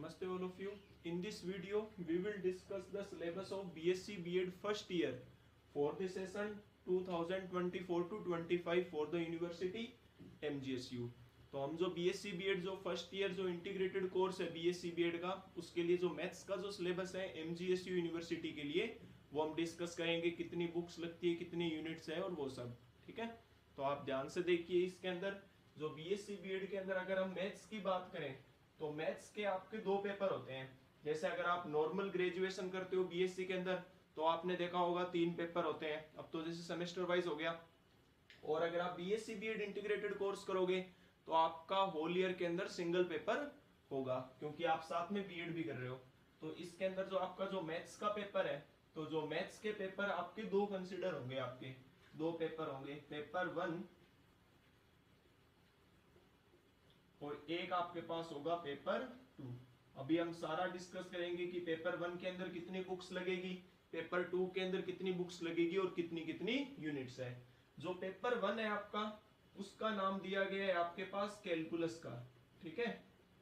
Namaste all of you. In this video, we will discuss the syllabus of BSc B.Ed first year for the session 2024 to 25 for the University MGSU. तो हम जो BSc B.Ed जो first year जो integrated course है BSc B.Ed का, उसके लिए जो मैथ्स का जो सिलेबस है MGSU यूनिवर्सिटी के लिए, वो हम डिस्कस करेंगे। कितनी बुक्स लगती है, कितनी यूनिट्स है और वो सब, ठीक है। तो आप ध्यान से देखिए, इसके अंदर जो BSc B.Ed के अंदर अगर हम मैथ्स की बात करें तो मैथ्स के आपके दो पेपर होते हैं। जैसे अगर आप नॉर्मल ग्रेजुएशन करते हो बीएससी के अंदर तो आपने देखा होगा 3 पेपर होते हैं। अब तो जैसे सेमेस्टर वाइज हो गया। और अगर आप बीएससी बीएड इंटीग्रेटेड कोर्स करोगे तो आपका होल ईयर के अंदर सिंगल पेपर होगा, क्योंकि आप साथ में बीएड भी कर रहे हो। तो इसके अंदर जो आपका जो मैथ्स का पेपर है, तो जो मैथ्स के पेपर आपके दो कंसिडर होंगे, आपके दो पेपर होंगे, पेपर 1 और एक आपके पास होगा पेपर 2। अभी हम सारा डिस्कस करेंगे कि पेपर 1 के अंदर कितनी बुक्स लगेगी, पेपर 2 के अंदर कितनी बुक्स लगेगी और कितनी कितनी यूनिट्स है। जो पेपर 1 है आपका, उसका नाम दिया गया है आपके पास कैलकुलस का, ठीक है,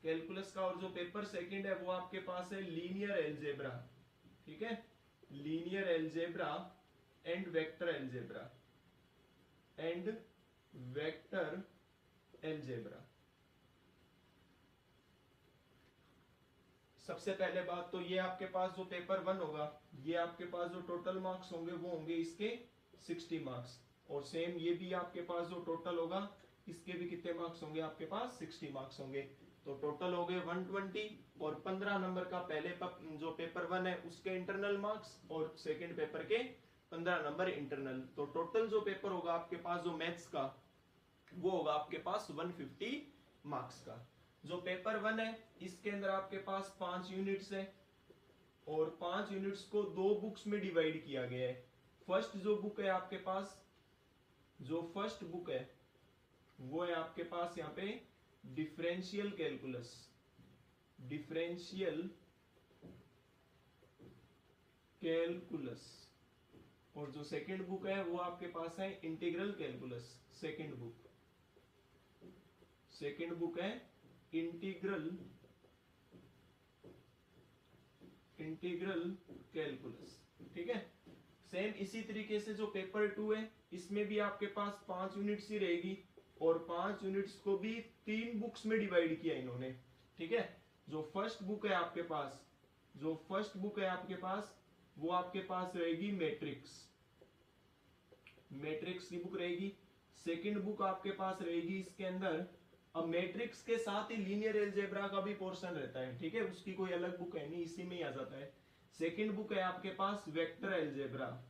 कैलकुलस का। और जो पेपर 2 है वो आपके पास है लीनियर एलजेब्रा, ठीक है, linear algebra and vector algebra and vector algebra. सबसे पहले बात तो ये आपके पास जो पेपर 1 होगा, ये आपके पास जो टोटल मार्क्स होंगे वो होंगे इसके 60 मार्क्स। और सेम ये भी आपके पास जो टोटल होगा, इसके भी कितने मार्क्स होंगे, आपके पास 60 मार्क्स होंगे। तो टोटल हो गए 120 और 15 नंबर का पहले जो पेपर 1 है उसके इंटरनल मार्क्स और सेकेंड पेपर के 15 नंबर इंटरनल। तो टोटल जो पेपर होगा आपके पास जो मैथ्स का, वो होगा आपके पास 150 मार्क्स का। जो पेपर 1 है इसके अंदर आपके पास 5 यूनिट्स है और 5 यूनिट्स को 2 बुक्स में डिवाइड किया गया है। फर्स्ट जो बुक है आपके पास, जो फर्स्ट बुक है वो है आपके पास यहाँ पे डिफरेंशियल कैलकुलस, डिफरेंशियल कैलकुलस। और जो सेकंड बुक है वो आपके पास है इंटीग्रल कैलकुलस। सेकंड बुक है इंटीग्रल कैलकुलस, ठीक है। सेम इसी तरीके से जो पेपर 2 है इसमें भी आपके पास 5 यूनिट्स ही रहेगी और 5 यूनिट्स को भी 3 बुक्स में डिवाइड किया इन्होंने, ठीक है। जो फर्स्ट बुक है आपके पास, वो आपके पास रहेगी मैट्रिक्स की बुक रहेगी। सेकंड बुक आपके पास रहेगी इसके अंदर, अब मैट्रिक्स के साथ ही लीनियर एलजेब्रा का भी पोर्शन रहता है, ठीक है, उसकी कोई अलग बुक है नहीं, इसी में ही आ जाता है। सेकंड बुक है आपके पास वेक्टर एलजेब्रा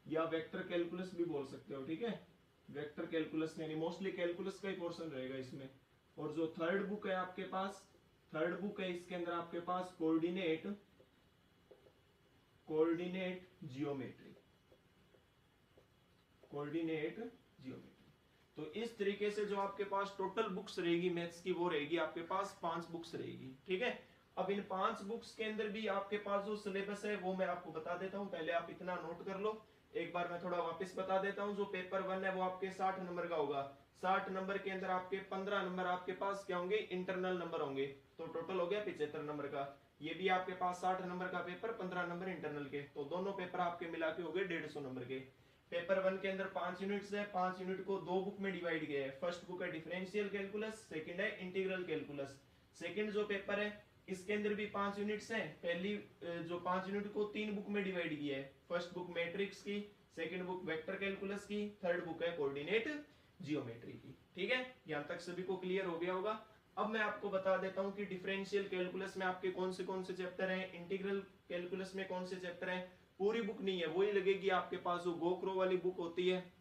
या वेक्टर कैलकुलस भी बोल सकते हो, ठीक है, वेक्टर कैलकुलस यानी मोस्टली कैलकुलस का ही पोर्शन रहेगा इसमें। और जो थर्ड बुक है आपके पास, इसके अंदर आपके पास कोऑर्डिनेट जियोमेट्री। तो इस तरीके से जो आपके पास टोटल बुक्स रहेगी मैथ्स की, वो रहेगी आपके पास 5 बुक्स रहेगी, ठीक है। अब इन 5 बुक्स के अंदर भी आपके पास जो सिलेबस है वो मैं आपको बता देता हूं, पहले आप इतना नोट कर लो। एक बार मैं थोड़ा वापस बता देता हूं। जो पेपर 1 है वो आपके 60 नंबर का होगा। 60 नंबर के अंदर आपके 15 नंबर आपके पास क्या होंगे, इंटरनल नंबर होंगे। तो टोटल हो गया 75 नंबर का। ये भी आपके पास 60 नंबर का पेपर, 15 नंबर इंटरनल के, तो दोनों पेपर आपके मिला के हो गए 150 नंबर के। पेपर 1 के अंदर 5 यूनिट्स है, 5 यूनिट को 2 बुक में डिवाइड किया है। फर्स्ट बुक है डिफरेंशियल कैलकुलस, सेकंड है इंटीग्रल कैलकुलस। सेकंड जो पेपर है इसके अंदर भी 5 यूनिट्स हैं। पहली जो 5 यूनिट को 3 बुक में डिवाइड किया है। फर्स्ट बुक मैट्रिक्स की, सेकंड बुक वेक्टर कैलकुलस की, थर्ड बुक है कोऑर्डिनेट जियोमेट्री की, ठीक है। यहां तक सभी को क्लियर हो गया होगा। अब मैं आपको बता देता हूं कि डिफरेंशियल कैलकुलस में आपके कौन से चैप्टर हैं, इंटीग्रल कैलकुलस में कौन से चैप्टर हैं। पूरी बुक नहीं है, वही लगेगी आपके पास, जो गोक्रो वाली बुक होती है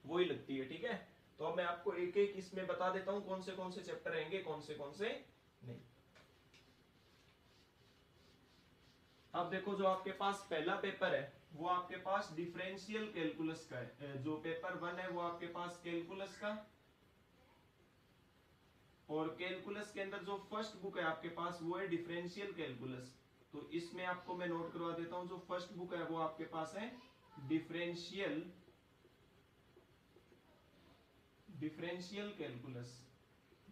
वही लगती है, ठीक है। तो अब मैं आपको एक एक इसमें बता देता हूं कौन से चैप्टर रहेंगे, कौन से नहीं। अब देखो, जो आपके पास पहला पेपर है वो आपके पास डिफरेंशियल कैलकुलस का है। जो पेपर 1 है वो आपके पास कैलकुलस का, और कैलकुलस के अंदर जो फर्स्ट बुक है आपके पास वो है डिफरेंशियल कैलकुलस। तो इसमें आपको मैं नोट करवा देता हूं, जो फर्स्ट बुक है वो आपके पास है डिफरेंशियल कैलकुलस।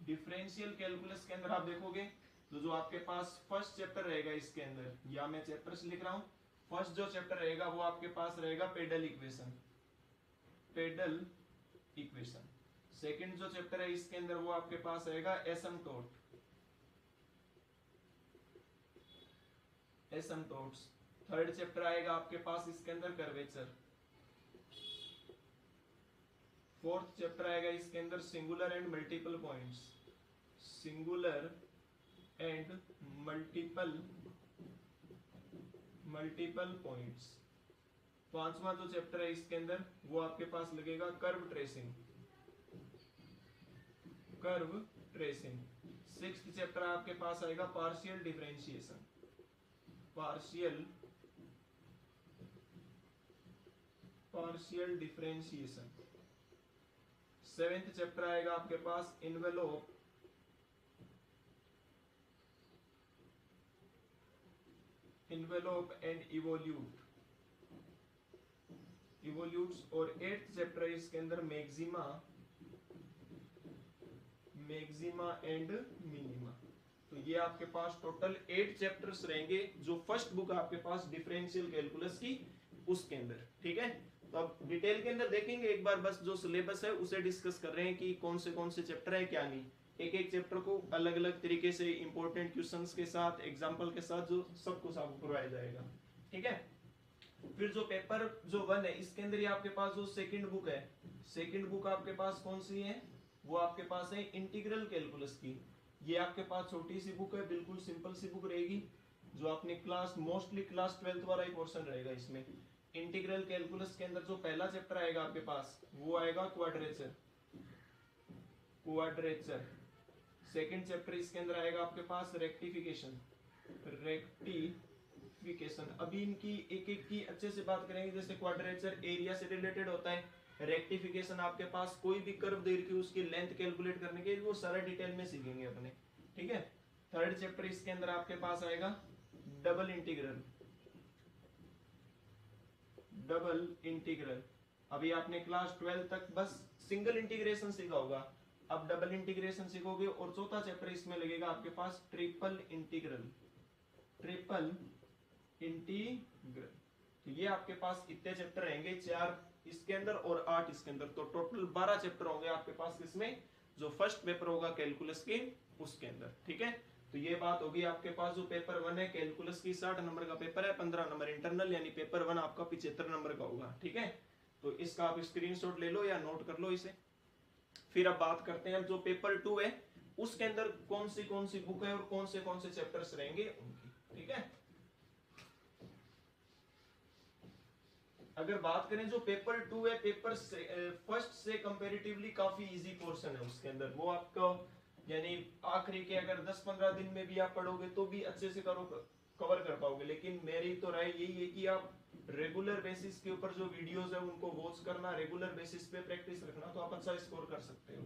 डिफरेंशियल कैलकुलस के अंदर आप देखोगे तो जो आपके पास फर्स्ट चैप्टर रहेगा इसके अंदर, या मैं चैप्टर्स लिख रहा हूं, फर्स्ट जो चैप्टर रहेगा वो आपके पास रहेगा pedal equation, pedal equation. Second जो चैप्टर है इसके अंदर वो आपके पास रहेगा एसिम्प्टोट, एसिम्प्टोट्स। थर्ड चैप्टर आएगा आपके पास इसके अंदर कर्वेचर। फोर्थ चैप्टर आएगा इसके अंदर singular and multiple points, singular and multiple points. पांचवा जो चैप्टर है इसके अंदर वो आपके पास लगेगा curve tracing, curve tracing. Sixth chapter आपके पास आएगा partial differentiation, partial differentiation. Seventh chapter आएगा आपके पास इन्वेलोप, एंड इवोल्यूट्स। और एट्थ चैप्टर है इसके अंदर मैक्सिमा एंड मिनिमा। तो ये आपके पास टोटल 8 चैप्टर्स रहेंगे जो फर्स्ट बुक आपके पास डिफरेंशियल कैलकुलस की उसके अंदर, ठीक है। तो अब डिटेल के अंदर देखेंगे एक बार, बस जो सिलेबस है उसे डिस्कस कर रहे हैं कि कौन से चैप्टर है क्या नहीं। एक एक चैप्टर को अलग अलग तरीके से इंपॉर्टेंट क्वेश्चंस के साथ, एग्जांपल के साथ जो सब कुछ आपको करवाया जाएगा, ठीक है। फिर जो पेपर जो 1 है इसके अंदर ही आपके पास जो सेकंड बुक है, सेकंड बुक आपके पास कौन सी है, वो आपके पास है इंटीग्रल कैलकुलस की। ये आपके पास छोटी सी बुक है, बिल्कुल सिंपल सी बुक रहेगी, जो आपने मोस्टली क्लास 12th वाला ही पोर्शन रहेगा इसमें। इंटीग्रल कैलकुलस के अंदर जो पहला चैप्टर आएगा आपके पास वो आएगा क्वाड्रेचर, सेकंड चैप्टर इसके अंदर आएगा आपके पास रेक्टिफिकेशन। अभी इनकी एक एक की अच्छे से बात करेंगे। जैसे क्वाड्रेचर एरिया से रिलेटेड होता है, रेक्टिफिकेशन आपके पास कोई भी कर्व दे के उसकी लेंथ कैलकुलेट करने के, वो सारा डिटेल में सीखेंगे अपने, ठीक है। थर्ड चैप्टर इसके अंदर आपके पास आएगा डबल इंटीग्रल। अभी आपने क्लास 12 तक बस सिंगल इंटीग्रेशन सीखा होगा, अब डबल इंटीग्रेशन सीखोगे। और चौथा चैप्टर इसमें लगेगा आपके पास ट्रिपल इंटीग्रल। तो ये आपके पास इतने चैप्टर रहेंगे, 4 इसके अंदर और 8 इसके अंदर, तो टोटल 12 चैप्टर होंगे आपके पास इसमें, जो फर्स्ट पेपर होगा कैलकुलस के उसके अंदर, ठीक है। तो ये बात होगी आपके पास जो पेपर 1 है कैलकुलस की 60 नंबर का पेपर है, 15 नंबर इंटरनल, यानी पेपर 1 आपका 75 नंबर का होगा, ठीक है। तो इसका आप स्क्रीनशॉट ले लो या नोट कर लो इसे। फिर अब बात करते हैं जो पेपर 2 है उसके अंदर कौन सी बुक है और कौन से चैप्टर्स रहेंगे उनकी, ठीक है। अगर बात करें जो पेपर 2 है, पेपर फर्स्ट से कंपैरेटिवली काफी इजी पोर्शन है उसके अंदर, वो आपको यानी आखिरी के अगर 10-15 दिन में भी आप पढ़ोगे तो भी अच्छे से कवर कर पाओगे। लेकिन मेरी तो राय यही है कि आप रेगुलर बेसिस के ऊपर जो वीडियोस है उनको वॉच करना, रेगुलर बेसिस पे प्रैक्टिस रखना, तो आप अच्छा स्कोर कर सकते हो,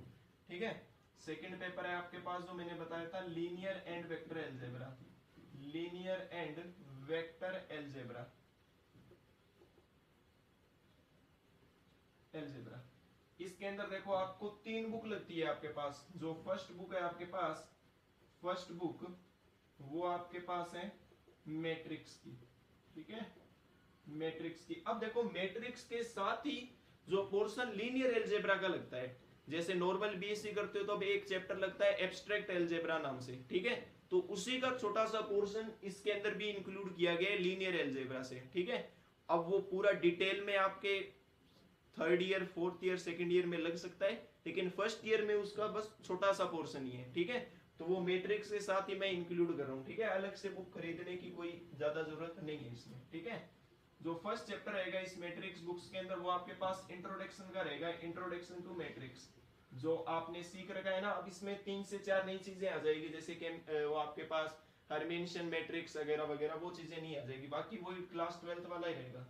ठीक है। सेकंड पेपर है आपके पास जो मैंने बताया था लीनियर एंड वेक्टर एलजेब्रा। इसके अंदर देखो आपको 3 बुक लगती है आपके पास। जो फर्स्ट बुक है आपके पास, फर्स्ट बुक वो आपके पास है मैट्रिक्स की, ठीक है, मैट्रिक्स की। अब देखो मैट्रिक्स के साथ ही जो पोर्शन लीनियर एलजेब्रा का लगता है, जैसे नॉर्मल बीएससी करते हो तो अब एक चैप्टर लगता है एब्स्ट्रैक्ट एलजेब्रा नाम से, ठीक है। तो उसी का छोटा सा पोर्शन इसके अंदर भी इंक्लूड किया गया है लीनियर एलजेब्रा से, ठीक है। अब वो पूरा डिटेल में आपके 3rd year, 4th year, 2nd year में लग सकता है, लेकिन फर्स्ट ईयर में उसका बस छोटा सा पोर्शन ही है, ठीक है। तो वो मैट्रिक्स के साथ ही मैं इंक्लूड कर रहा हूँ, ठीक है। अलग से बुक खरीदने की कोई ज्यादा जरूरत नहीं है इसमें, ठीक है। जो फर्स्ट चैप्टर रहेगा इस मैट्रिक्स बुक्स के अंदर वो आपके पास इंट्रोडक्शन का रहेगा, इंट्रोडक्शन टू मैट्रिक्स, जो आपने सीख रखा है ना। अब इसमें 3 से 4 नई चीजें आ जाएगी, जैसे कि वो आपके पास हर्मिटियन मैट्रिक्स वगैरह वगैरह, वो चीजें नहीं आ जाएगी, बाकी वही क्लास 12th वाला ही रहेगा।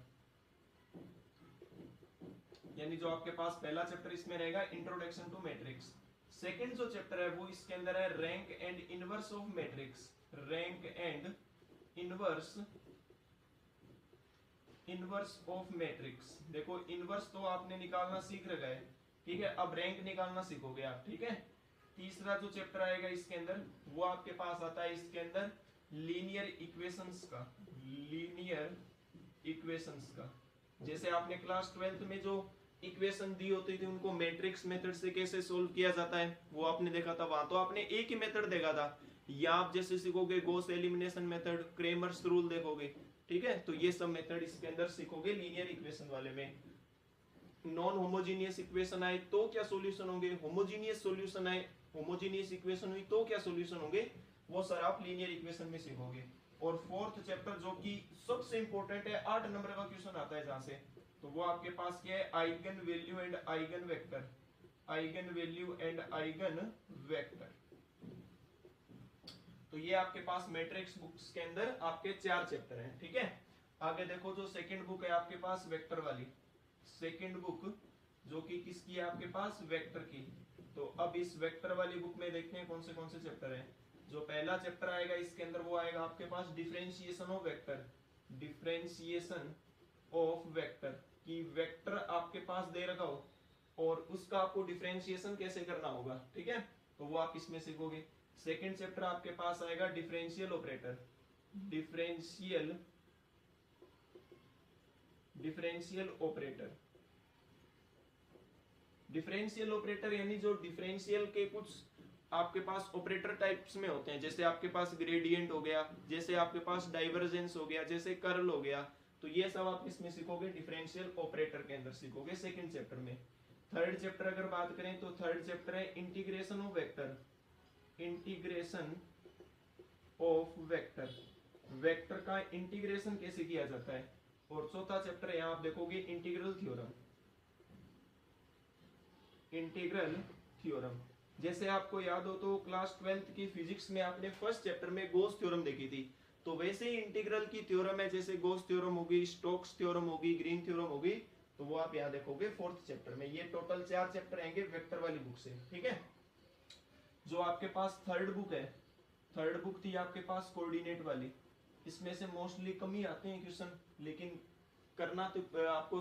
यानी जो आपके पास पहला चैप्टर इसमें रहेगा इंट्रोडक्शन टू मैट्रिक्स। सेकंड जो चैप्टर है वो इसके अंदर है rank and inverse of matrix, rank and inverse of matrix. देखो इनवर्स तो आपने निकालना सीख रखा है, ठीक है। अब रैंक निकालना सीखोगे आप, ठीक है। तीसरा जो चैप्टर आएगा इसके अंदर वो आपके पास आता है इसके अंदर लीनियर इक्वेशंस का, लीनियर इक्वेशंस का। जैसे आपने क्लास 12th में जो इक्वेशन दी होती थी उनको मैट्रिक्स मेथड से कैसे सोल्व किया जाता है वो आपने देखा था, वहां तो आपने एक ही मेथड देखा था। या आप जैसे सीखोगे Gauss elimination method, Cramer's rule देखोगे, ठीक है, तो ये सब मेथड इसके अंदर सीखोगे लीनियर इक्वेशन वाले में। नॉन होमोजीनियस इक्वेशन आए तो क्या सॉल्यूशन होंगे, होमोजीनियस सॉल्यूशन आए, होमोजीनियस इक्वेशन हुई तो क्या सॉल्यूशन होंगे, वो सर आप लीनियर इक्वेशन में सीखोगे। और फोर्थ चैप्टर जो कि सबसे इंपॉर्टेंट है, 8 नंबर का क्वेश्चन आता है जहां से, तो वो आपके पास क्या है, eigen value and eigen vector, eigen value and eigen vector. तो ये आपके पास मैट्रिक्स बुक्स के अंदर आपके 4 चैप्टर हैं, ठीक है। आगे देखो जो सेकंड बुक है आपके पास वेक्टर वाली, सेकंड बुक जो कि किसकी है आपके पास, वेक्टर की। तो अब इस वेक्टर वाली बुक में देखते हैं कौन से चैप्टर हैं। जो पहला चैप्टर आएगा इसके अंदर वो आएगा आपके पास differentiation of vector, differentiation of vector, कि वेक्टर आपके पास दे रखा हो और उसका आपको डिफरेंशिएशन कैसे करना होगा, ठीक है, तो वो आप इसमें सीखोगे। सेकंड चैप्टर आपके पास आएगा differential operator, differential operator, differential operator यानी जो डिफरेंशियल के कुछ आपके पास ऑपरेटर टाइप्स में होते हैं, जैसे आपके पास ग्रेडियंट हो गया, जैसे आपके पास डाइवर्जेंस हो गया, जैसे कर्ल हो गया, तो ये सब आप इसमें सीखोगे, डिफरेंशियल ऑपरेटर के अंदर सीखोगे सेकंड चैप्टर में। थर्ड चैप्टर अगर बात करें तो थर्ड चैप्टर है integration of vector, integration of vector, vector का इंटीग्रेशन कैसे किया जाता है। और चौथा चैप्टर यहां आप देखोगे इंटीग्रल थ्योरम, इंटीग्रल थ्योरम। जैसे आपको याद हो तो क्लास 12th की फिजिक्स में आपने फर्स्ट चैप्टर में गॉस थ्योरम देखी थी, तो वैसे ही इंटीग्रल की थ्योरम है, जैसे गॉस थ्योरम होगी, स्टोक्स थ्योरम होगी, ग्रीन थ्योरम होगी, तो वो आप यहाँ देखोगे फोर्थ चैप्टर में। ये टोटल 4 चैप्टर आएंगे वेक्टर वाली बुक से, ठीक है। जो आपके पास थर्ड बुक है, थर्ड बुक थी आपके पास कोऑर्डिनेट वाली, इसमें से मोस्टली कम ही आते हैं क्वेश्चन, लेकिन करना तो आपको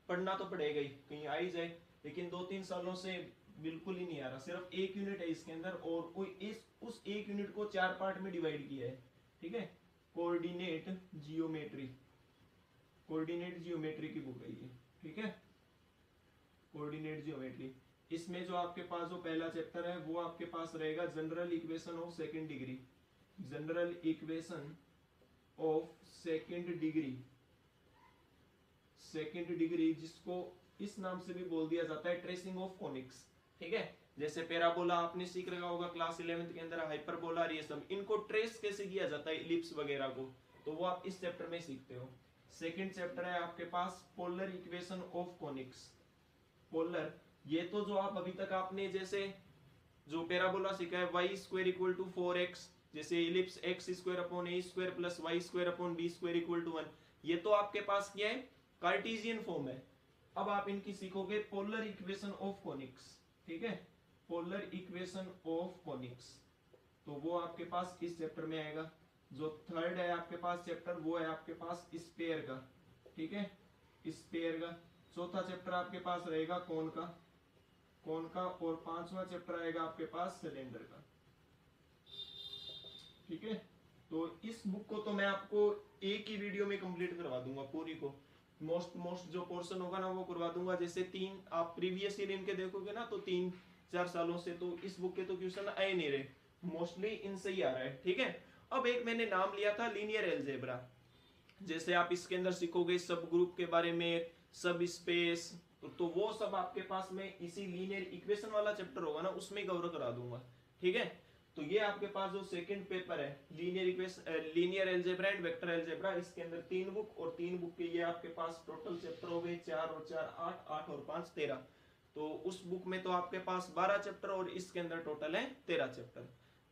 पढ़ना तो पड़ेगा ही, कहीं आ ही जाए, लेकिन 2-3 सालों से बिल्कुल ही नहीं आ रहा। सिर्फ एक यूनिट है इसके अंदर और कोई उस एक यूनिट को 4 पार्ट में डिवाइड किया है, ठीक है। कोऑर्डिनेट जियोमेट्री, कोऑर्डिनेट जियोमेट्री की बुक है ये, ठीक है, कोऑर्डिनेट जियोमेट्री। इसमें जो आपके पास जो पहला चैप्टर है वो आपके पास रहेगा general equation of second degree, general equation of second degree, second degree जिसको इस नाम से भी बोल दिया जाता है ट्रेसिंग ऑफ कोनिक्स, ठीक है। जैसे पैराबोला आपने सीख रखा होगा क्लास 11th के अंदर, हाइपरबोला, ये सब, इनको ट्रेस कैसे किया जाता है, इलिप्स वगैरह को, तो वो आप इस चैप्टर में सीखते हो। सेकंड चैप्टर है आपके पास polar equation of conics, polar, ये तो जो आप अभी तक आपने जैसे जो पैराबोला सीखा है y square equal to 4x, जैसे ellipse x square upon a square plus y square upon b square equal to 1, ये तो आपके पास क्या है, कार्टेशियन फॉर्म है। अब आप इनकी सीखोगे पोलर इक्वेशन ऑफ कोनिक्स, ठीक है, पोलर इक्वेशन ऑफ कोनिक्स, तो वो आपके पास इस चैप्टर में आएगा। जो थर्ड है आपके पास चैप्टर वो है आपके पास स्पेयर का, ठीक है, स्पेयर का। चौथा चैप्टर आपके पास रहेगा कोन का, कोन का, और पांचवा चैप्टर आएगा आपके पास सिलेंडर का, ठीक है। तो इस बुक को तो मैं आपको एक ही वीडियो में कंप्लीट करवा दूंगा पूरी को, मोस्ट जो पोर्शन होगा ना वो करवा दूंगा। जैसे 3 आप प्रीवियस ईयर इनके देखोगे ना तो 3-4 सालों से तो इस बुक के तो क्वेश्चन आए नहीं रहे, मोस्टली इनसे ही आ रहा है, ठीक है। अब एक मैंने नाम लिया था लीनियर अलजेब्रा, जैसे आप इसके अंदर सीखोगे सब ग्रुप के बारे में, सब स्पेस, तो वो सब आपके पास में इसी लीनियर इक्वेशन वाला चैप्टर होगा ना उसमें कवर करा दूंगा, ठीक है। तो ये आपके पास जो सेकंड पेपर है linear equation, linear algebra and vector algebra, इसके अंदर 3 बुक और 3 बुक के ये आपके पास टोटल चैप्टर हो गए 4 और 4 8, 8 और 5 13। तो उस बुक में तो आपके पास 12 चैप्टर और इसके अंदर टोटल है 13 चैप्टर।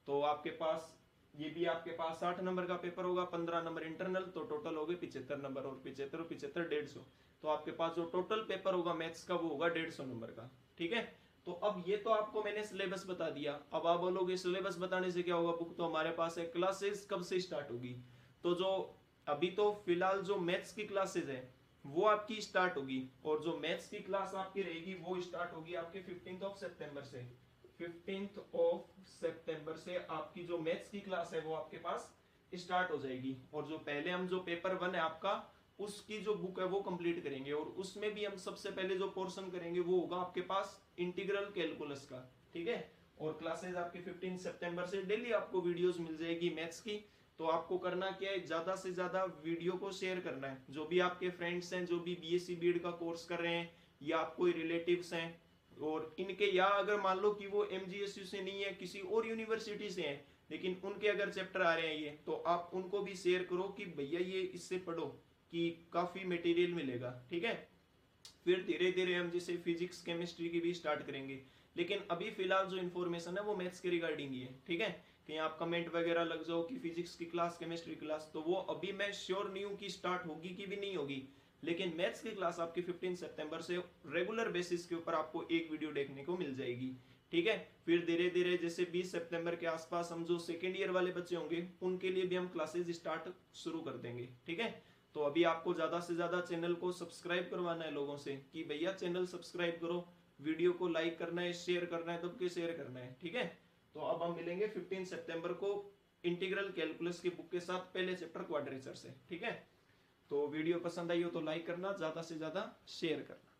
तो आपके पास ये भी आपके पास 60 नंबर का पेपर होगा, 15 नंबर इंटरनल, तो टोटल हो गए 75 नंबर, और 75 और 75 150, तो आपके पास जो टोटल पेपर होगा मैथ्स का वो होगा 150 नंबर का, ठीक है। तो अब ये तो आपको मैंने सिलेबस बता दिया। अब आप बोलोगे सिलेबस बताने से क्या होगा, बुक तो हमारे पास है, क्लासेस कब से स्टार्ट होगी, तो जो अभी तो फिलहाल जो मैथ्स की क्लासेस है वो आपकी स्टार्ट होगी, और जो मैथ्स की क्लास आपकी रहेगी वो स्टार्ट होगी आपके 15 सितंबर से, 15th ऑफ सितंबर से आपकी जो मैथ्स की क्लास है वो आपके पास स्टार्ट हो जाएगी। और जो पहले हम जो पेपर 1 है आपका, उसकी जो बुक है वो कंप्लीट करेंगे, और उसमें भी हम सबसे पहले जो पोर्शन करेंगे वो होगा आपके पास इंटीग्रल कैलकुलस का, ठीक है। और क्लासेस आपकी 15 सितंबर से डेली आपको वीडियोस मिल जाएगी मैथ्स की। तो आपको करना क्या है, ज्यादा से ज्यादा वीडियो को शेयर करना है। जो भी आपके फ्रेंड्स हैं, जो भी बीएससी बीएड का कोर्स कर रहे हैं, या आप कोई रिलेटिव्स हैं, और इनके, या अगर मान लो कि वो एमजीएसयू से नहीं है, किसी और यूनिवर्सिटी से हैं, लेकिन उनके अगर चैप्टर आ रहे हैं ये, तो आप उनको भी शेयर करो कि भैया ये इससे पढ़ो, कि काफी मटेरियल मिलेगा, ठीक है। फिर धीरे धीरे हम जैसे फिजिक्स केमिस्ट्री की भी स्टार्ट करेंगे, लेकिन अभी फिलहाल जो इन्फॉर्मेशन है वो मैथ्स के रिगार्डिंग ही है, ठीक है। कहीं आप कमेंट वगैरह लग जाओ कि फिजिक्स की क्लास, केमिस्ट्री क्लास, तो वो अभी मैं श्योर नहीं हूँ कि स्टार्ट होगी कि भी नहीं होगी, लेकिन मैथ्स की क्लास आपकी 15 सितंबर से रेगुलर बेसिस के ऊपर आपको एक वीडियो देखने को मिल जाएगी, ठीक है। फिर धीरे धीरे जैसे 20 सितंबर के आसपास हम जो सेकेंड ईयर वाले बच्चे होंगे उनके लिए भी हम क्लासेस स्टार्ट शुरू कर देंगे, ठीक है। तो अभी आपको ज्यादा से ज्यादा चैनल को सब्सक्राइब करवाना है लोगों से, कि भैया चैनल सब्सक्राइब करो, वीडियो को लाइक करना है, शेयर करना है, दबके शेयर करना है, ठीक है। तो अब हम मिलेंगे 15 सितंबर को इंटीग्रल कैलकुलस की बुक के साथ, पहले चैप्टर क्वाड्रेचर से, ठीक है। तो वीडियो पसंद आई हो तो लाइक करना, ज्यादा से ज्यादा शेयर करना।